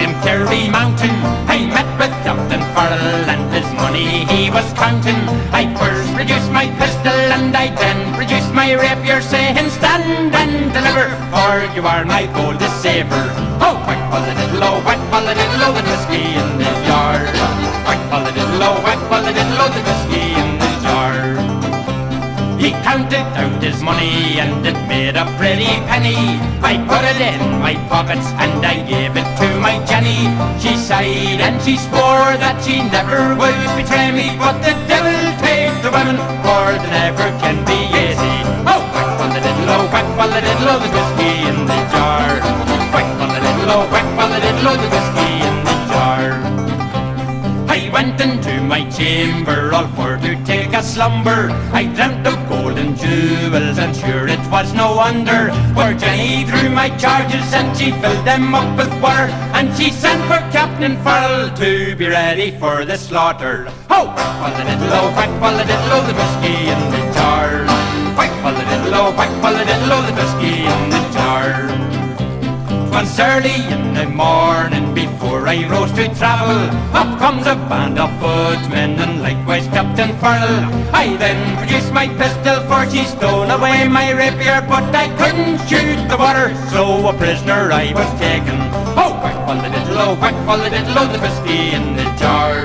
Farfield Kerry mountain, I met with Captain Farrell and his money he was counting. I first produced my pistol and I then produced my rapier, saying, stand and deliver, for you are my golden saver. Oh, whack for the diddle, oh, whack for the diddle, oh, the whiskey in the jar. Whack for the diddle, oh, whack for the diddle, oh, the whiskey in the jar. He counted out his money and it made a pretty penny. I put it in my pockets and I gave it to my Jenny. She sighed and she swore that she never would betray me, but the devil take the women, for they never can be easy. Oh, whack for the diddle, oh, whack for the diddle, oh, the whiskey in the jar. Whack for the diddle, oh, whack for the diddle, oh, the whiskey in the jar. I went into my chamber all for to take a slumber. I dreamt of gold and jewels, and sure it was no wonder, for Jenny drew my charges and she filled them up with water, and she sent for Captain Farrell to be ready for the slaughter. Oh, whack for the diddle, oh, whack for the diddle, oh, the whiskey in the jar. Whack for the diddle, oh, whack for the diddle, oh, the whiskey in the jar. 'Twas early in the morning before I rose to travel. Up comes a band of footmen and likewise Captain Farrell. I then produced my pistol, for she stole away my rapier, but I couldn't shoot the water, so a prisoner I was taken. Oh, whack for the diddle, oh, whack for the diddle, oh, the whiskey in the jar.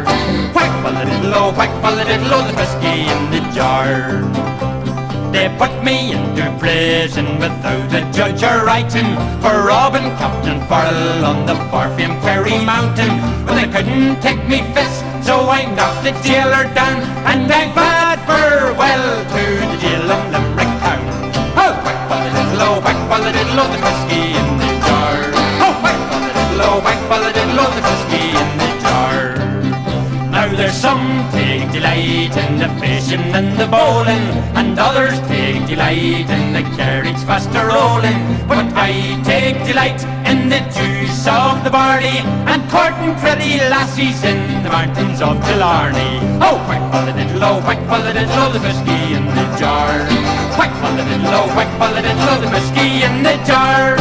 Whack for the diddle, oh, whack for the diddle, oh, the whiskey in the jar. They put me into prison without a judge or writing, for robbing Captain Farrell on the Farfield Kerry mountain. But they couldn't take me fist, so I knocked the jailer down, and I bade farewell to the jail of Limerick town. Oh, whack for the diddle, oh, whack for the diddle, oh, the whiskey in the jar. Oh, whack for the diddle, oh, whack for the diddle, oh, the whiskey in the jar. Now there's some take delight in the fishing and the bowling, and others take delight in the carriage faster rolling, but I take delight in the juice of the barley, and courting pretty lassies in the mountains of Killarney. Oh, whack for the diddle, oh, whack for the diddle, oh, the whiskey in the jar. Whack for the diddle, oh, whack for the diddle, oh, the whiskey in the jar.